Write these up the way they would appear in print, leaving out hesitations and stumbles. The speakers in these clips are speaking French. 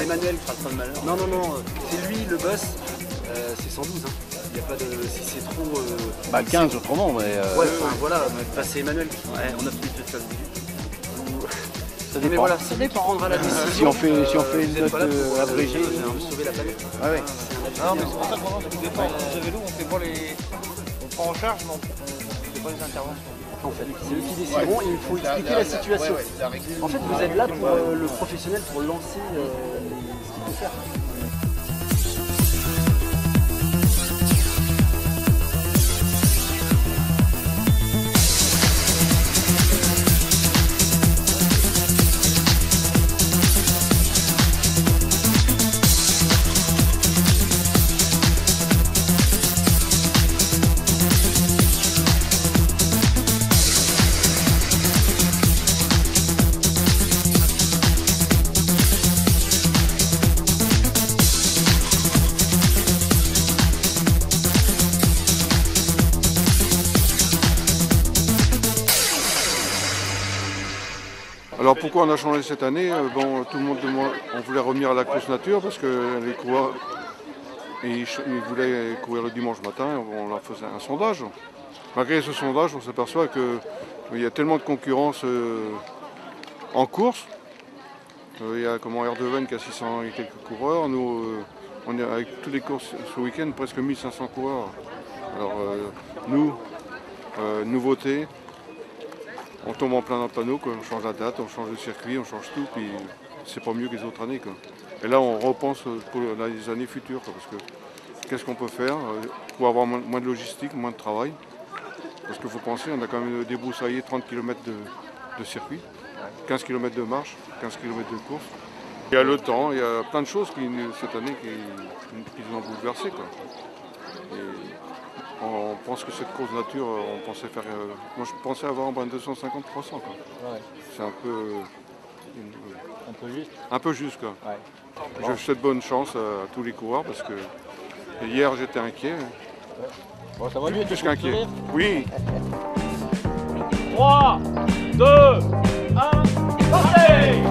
Emmanuel fera pas de malheur. Non, non, non, c'est lui le boss, c'est 112. Hein. Il n'y a pas de. Si c'est trop. Bah 15 autrement, mais. Ouais, enfin voilà, bah, c'est Emmanuel. Ouais, on a plus de faire ça dépend. Mais voilà, c'est lui qui prendra la décision. Si on fait une note abrégée, on veut sauver la planète. Ouais, ouais. Non, mais c'est pour ça que pendant que départ de vélo, on fait pas les. On prend en charge, mais on fait pas les interventions. En fait, c'est eux qui décideront et il faut expliquer la situation. En fait, vous êtes là pour le professionnel pour lancer ce qu'il peut faire. Alors pourquoi on a changé cette année? Bon, tout le monde on voulait revenir à la course nature parce que les coureurs ils voulaient courir le dimanche matin, on leur faisait un sondage. Malgré ce sondage, on s'aperçoit qu'il y a tellement de concurrence en course. Il y a comme R2N qui a 600 et quelques coureurs. Nous, on est avec toutes les courses ce week-end, presque 1500 coureurs. Alors nous, nouveauté. On tombe en plein dans le panneau, quoi. On change la date, on change le circuit, on change tout, puis c'est pas mieux que les autres années, quoi. Et là, on repense pour les années futures, quoi, parce que qu'est-ce qu'on peut faire pour avoir moins de logistique, moins de travail. Parce qu'il faut penser, on a quand même débroussaillé 30 km de circuit, 15 km de marche, 15 km de course. Il y a le temps, il y a plein de choses cette année qui nous ont bouleversé, quoi. On pense que cette course nature, on pensait faire. Moi, je pensais avoir en 250-300. Ouais. C'est un peu. Un peu juste. Un peu juste, quoi. Ouais. Bon. Je souhaite bonne chance à tous les coureurs parce que hier j'étais inquiet. Ouais. Bon, ça va mieux. Plus qu'inquiet. Oui. 3, 2, 1, partez!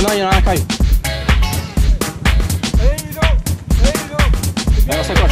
Non, il y en a un caillou. Alors, ça coche.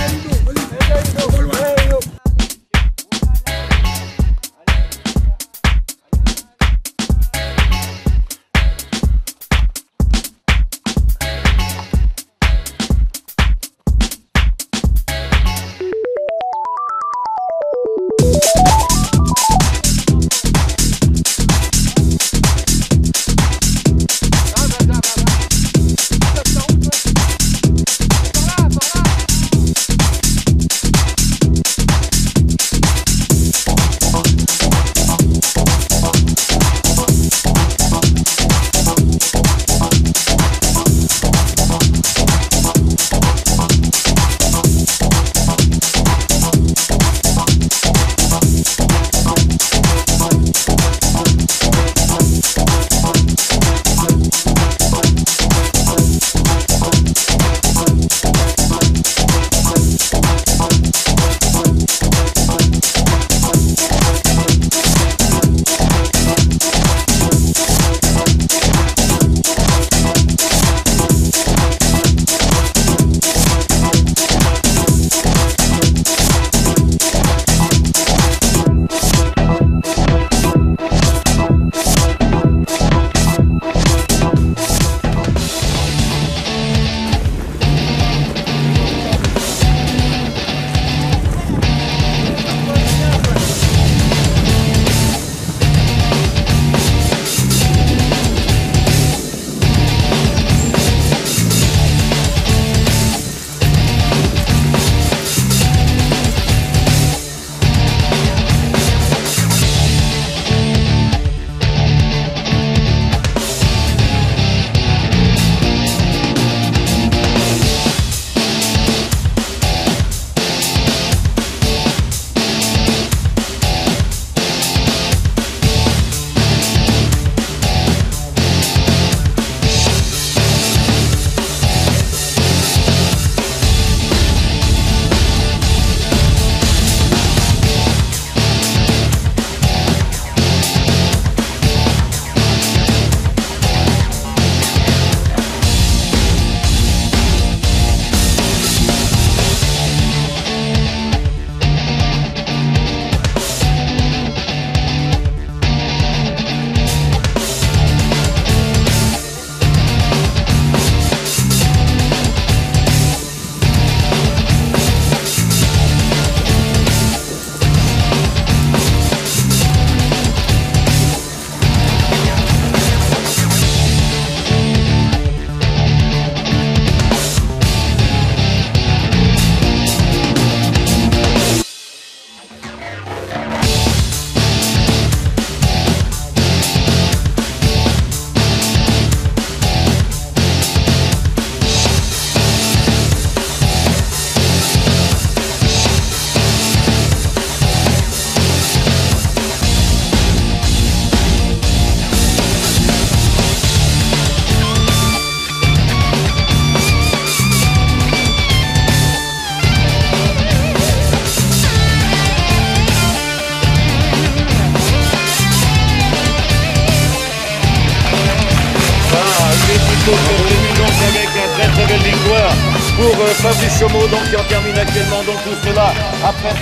donc avec une très très belle victoire pour Fabrice Chomeau donc qui en termine actuellement donc tout cela après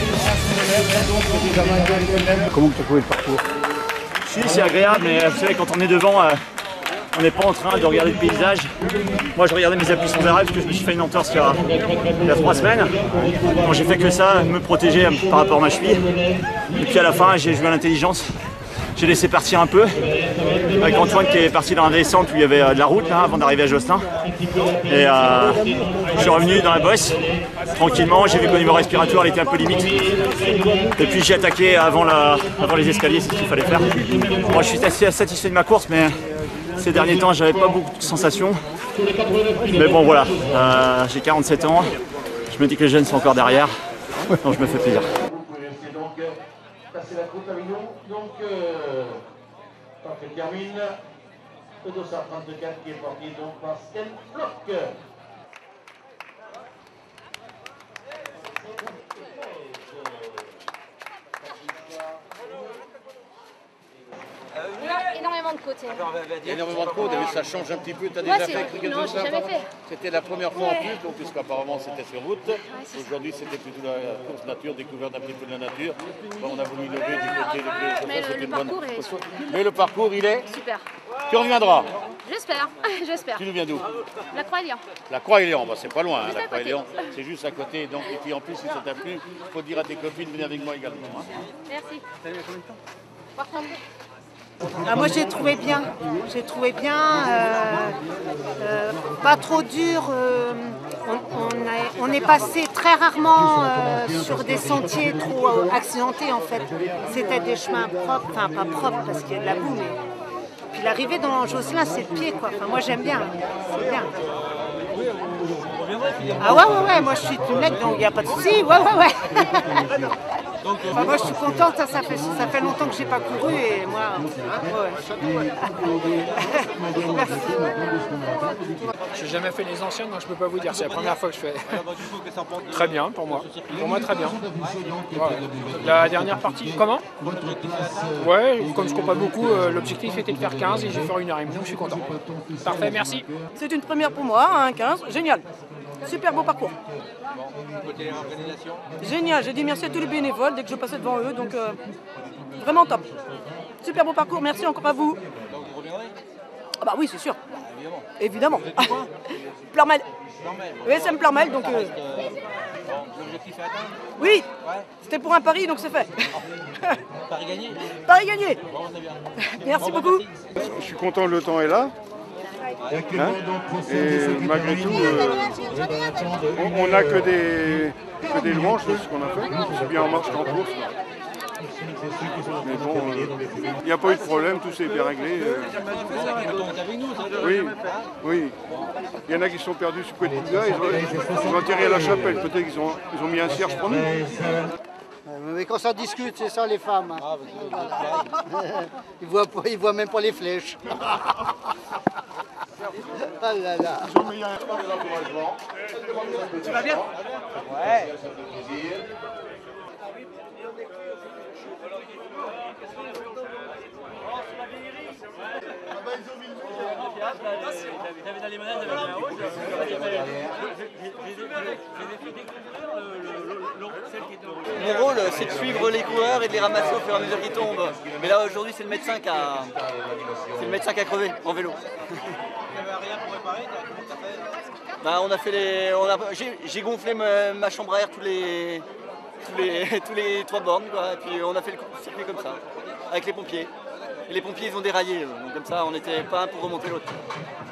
Comment tu as trouvé le parcours? Si, c'est agréable, mais vous savez, quand on est devant, on n'est pas en train de regarder le paysage. Moi, je regardais mes appuis sans arrêt parce que je me suis fait une entorse il y a 3 semaines. Donc j'ai fait que ça, me protéger par rapport à ma cheville. Et puis à la fin, j'ai joué à l'intelligence. J'ai laissé partir un peu, avec Antoine qui est parti dans la descente où il y avait de la route là, avant d'arriver à Josselin. Et je suis revenu dans la bosse, tranquillement, j'ai vu qu'au niveau respiratoire il était un peu limite. Et puis j'ai attaqué avant les escaliers, c'est ce qu'il fallait faire. Moi je suis assez satisfait de ma course, mais ces derniers temps j'avais pas beaucoup de sensations. Mais bon voilà, j'ai 47 ans, je me dis que les jeunes sont encore derrière, donc je me fais plaisir. C'est la côte Avignon, donc quand elle termine, le 234 qui est porté donc par Sten Bloch. On a énormément énormément de côté. Il y a énormément de côtes, ça change un petit peu. Tu as Moi, déjà fait quelque non, chose j'ai jamais fait. C'était la première fois en plus, donc puisqu'apparemment c'était sur route. Ouais, Aujourd'hui c'était plutôt la course nature, découverte un petit peu de la nature. Bon, on a voulu lever du côté de mais le parcours est super. Mais le parcours il est Super. Tu reviendras. J'espère, j'espère. Tu nous viens d'où? La Croix-Lion. La Croix-Lion, bah, c'est pas loin, hein, Juste la à côté. Croix-Lion, c'est juste à côté. Donc, et puis en plus, si ça t'a plu, il faut dire à tes copines de venir avec moi également. Hein. Merci. Ah, moi j'ai trouvé bien, pas trop dur. On est passé très rarement sur des sentiers trop accidentés en fait. C'était des chemins propres, enfin pas propres parce qu'il y a de la boue, mais puis l'arrivée dans Josselin c'est le pied quoi. Enfin moi j'aime bien, c'est bien. Ah ouais, moi je suis une mec donc il n'y a pas de souci, ouais. Enfin, moi je suis contente, ça fait longtemps que j'ai pas couru et moi. Je n'ai jamais fait les anciennes, donc je peux pas vous dire. C'est la première fois que je fais. Très bien pour moi. Pour moi très bien. Ouais. La dernière partie, comment? Ouais, comme je cours pas beaucoup, l'objectif était de faire 15 et j'ai fait 1h30, donc je suis content. Parfait, merci. C'est une première pour moi, hein, 15, génial. Super beau parcours. Génial, j'ai dit merci à tous les bénévoles dès que je passais devant eux, donc vraiment top. Super beau parcours, merci encore à vous. Ah bah oui, c'est sûr. Évidemment. Pleurmel. ESM Pleurmel, donc... L'objectif est atteint? Oui, c'était pour un pari, donc c'est fait. Paris gagné? Paris gagné. Bon, c'est bien. Merci beaucoup. Je suis content que le temps est là. Hein, et malgré tout, on n'a que des louanges de ce qu'on a fait, aussi bien en marche qu'en course. Mais bon, il n'y a pas eu de problème, tout s'est bien réglé. Oui. Il y en a qui sont perdus sur le Couët-Pouga, ils ont atterri à la chapelle, peut-être qu'ils ont mis un cierge pour nous. Mais quand ça discute, c'est ça les femmes. Ils voient même pas les flèches. Ah là là. Tu vas bien? Ouais. Mon rôle, c'est de suivre les coureurs et de les ramasser au fur et à mesure qu'ils tombent. Mais là, aujourd'hui, c'est le médecin qui a crevé en vélo. Bah, on a fait j'ai gonflé ma chambre à air tous les 3 bornes, quoi. Et puis on a fait le circuit comme ça, avec les pompiers. Et les pompiers, ils ont déraillé, donc comme ça, on n'était pas un pour remonter l'autre.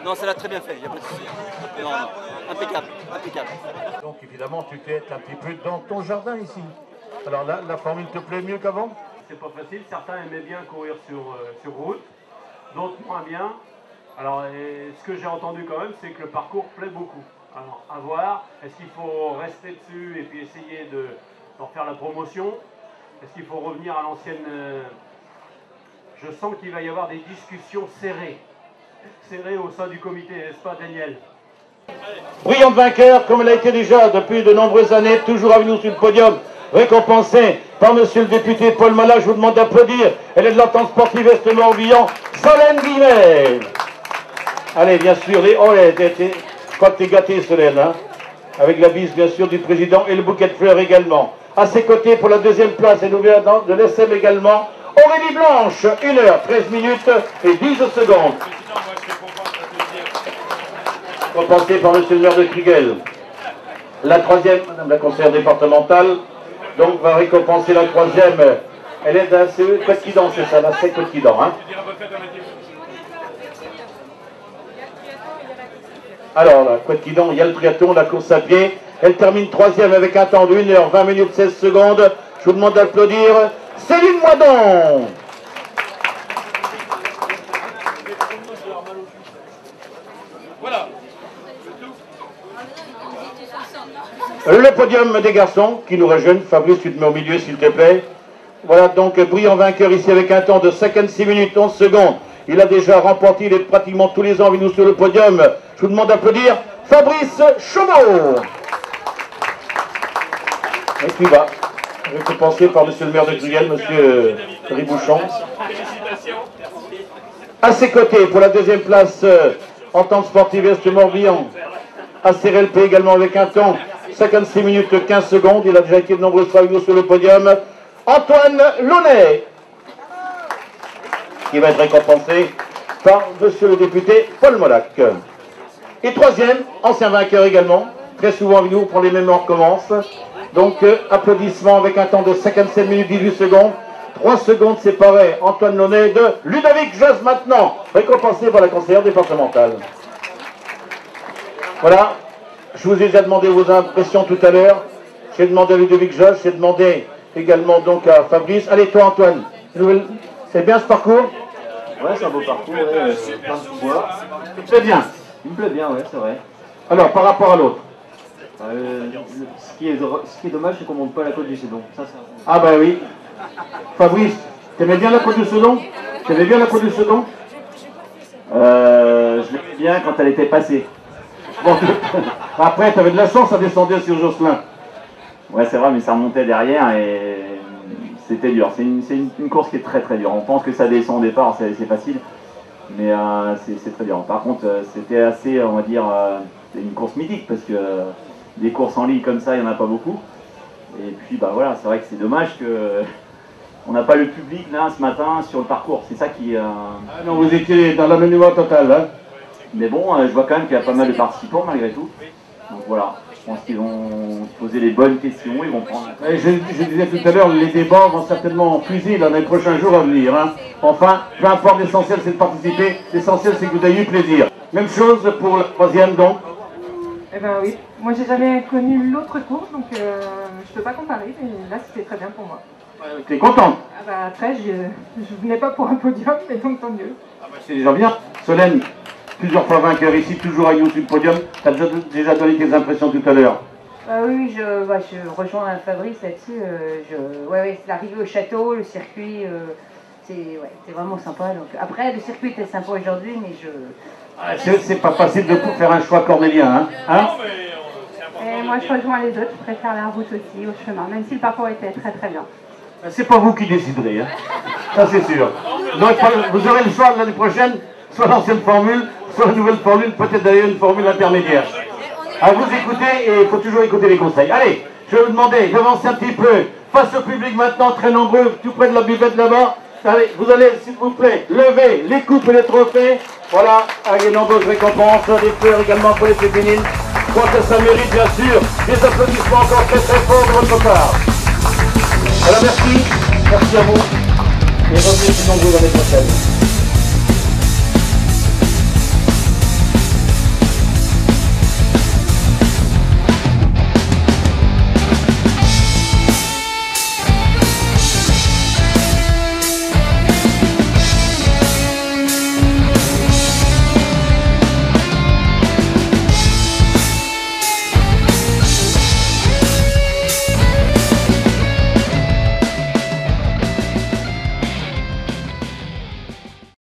Non, ça l'a très bien fait, il n'y a pas de souci. Non, impeccable. Donc évidemment, tu t'es un petit peu dans ton jardin ici. Alors là, la formule te plaît mieux qu'avant? C'est pas facile, certains aimaient bien courir sur route, d'autres moins bien. Alors, ce que j'ai entendu quand même, c'est que le parcours plaît beaucoup. Alors, à voir, est-ce qu'il faut rester dessus et puis essayer d'en faire la promotion? Est-ce qu'il faut revenir à l'ancienne... Je sens qu'il va y avoir des discussions serrées au sein du comité, n'est-ce pas Daniel? Brillante vainqueur, comme elle a été déjà depuis de nombreuses années, toujours avec nous sur le podium, récompensée par monsieur le député Paul Mallat. Je vous demande d'applaudir. Elle est de l'entente sportive Est-Morbihan, Solène Guillemette. Allez, bien sûr, je crois que t'es gâté, Solène, hein, avec la bise, bien sûr, du président et le bouquet de fleurs également. À ses côtés, pour la deuxième place, et nous venons de l'SM également, Aurélie Blanche, 1h13 minutes et 10 secondes. Compensée par monsieur le maire de Krugel. La troisième, madame la conseillère départementale, donc va récompenser la troisième. Elle est d'un CE Couët-Quidan, c'est ça, la CE Couët-Quidan, hein. Alors, la Couët-Quidan, il y a le triathlon, la course à pied. Elle termine troisième avec un temps de 1h20 minutes 16 secondes. Je vous demande d'applaudir Céline Moidon. Voilà. Le podium des garçons qui nous rejoignent. Fabrice, tu te mets au milieu s'il te plaît. Voilà donc brillant vainqueur ici avec un temps de 56 minutes 11 secondes. Il a déjà remporté, il est pratiquement tous les ans avec nous sur le podium. Je vous demande d'applaudir Fabrice Chaumeau. Et puis va, récompensé par monsieur le maire de Krugel, monsieur Ribouchon. Félicitations. À ses côtés, pour la deuxième place, Entente Sportive Est Morbihan, ACRLP également avec un temps 56 minutes 15 secondes. Il a déjà été de nombreuses fois sur le podium. Antoine Launay, qui va être récompensé par monsieur le député Paul Molac. Et troisième, ancien vainqueur également, très souvent avec nous, pour les mêmes on recommence. Donc applaudissements avec un temps de 57 minutes 18 secondes. 3 secondes séparées, Antoine Launay de Ludovic Josse maintenant, récompensé par la conseillère départementale. Voilà, je vous ai déjà demandé vos impressions tout à l'heure. J'ai demandé à Ludovic Josse, j'ai demandé également donc à Fabrice. Allez toi Antoine, c'est bien ce parcours? Ouais, c'est un beau parcours, ouais, plein de pouvoir. C'est bien. Il me plaît bien, ouais, c'est vrai. Alors, par rapport à l'autre ce qui est dommage, c'est qu'on ne monte pas la côte du Cédon. Ah bah oui. Fabrice, t'aimais bien la côte du Cédon? T'aimais bien la côte du Cédon? Je l'aimais bien quand elle était passée. Bon, après, t'avais de la chance à descendre sur Josselin. Ouais, c'est vrai, mais ça remontait derrière et c'était dur. C'est une course qui est très très dure. On pense que ça descend au départ, c'est facile, mais c'est très dur. Par contre, c'était assez, on va dire, c'est une course mythique parce que des courses en ligne comme ça, il n'y en a pas beaucoup. Et puis, bah voilà, c'est vrai que c'est dommage que on n'a pas le public là ce matin sur le parcours. C'est ça qui. Ah non, vous étiez dans l'aménagement total, hein. Mais bon, je vois quand même qu'il y a pas mal de participants malgré tout. Donc voilà, je pense qu'ils vont se poser les bonnes questions, ils vont prendre... Je disais tout à l'heure, les débats vont certainement fuser dans les prochains jours à venir. Hein. Enfin, peu importe, l'essentiel c'est de participer, l'essentiel c'est que vous ayez eu plaisir. Même chose pour la troisième donc. Eh ben oui, moi j'ai jamais connu l'autre course, donc je peux pas comparer, mais là c'était très bien pour moi. T'es contente? Ah bah après, je venais pas pour un podium, mais donc tant mieux. Ah bah c'est déjà bien. Solène, plusieurs fois vainqueur ici, toujours à You sur le podium. Tu as déjà donné tes impressions tout à l'heure. Oui, je rejoins Fabrice là-dessus. Ouais, c'est l'arrivée au château, le circuit, c'est vraiment sympa. Donc. Après, le circuit était sympa aujourd'hui, mais c'est pas facile de faire un choix cornélien, hein, Et moi, je rejoins les autres. Je préfère la route aussi, au chemin, même si le parcours était très très bien. C'est pas vous qui déciderez, hein. Ça c'est sûr. Donc vous aurez le choix l'année prochaine, soit l'ancienne formule, soit la nouvelle formule, peut-être d'ailleurs une formule intermédiaire. À vous écouter, et il faut toujours écouter les conseils. Allez, je vais vous demander d'avancer un petit peu, face au public maintenant, très nombreux, tout près de la buvette là-bas. Allez, vous allez, s'il vous plaît, lever les coupes et les trophées. Voilà, avec les nombreuses récompenses, des fleurs également pour les féminines. Je crois que ça mérite bien sûr des applaudissements encore très très forts de votre part. Voilà, merci à vous, et revenez plus nombreux l'année prochaine.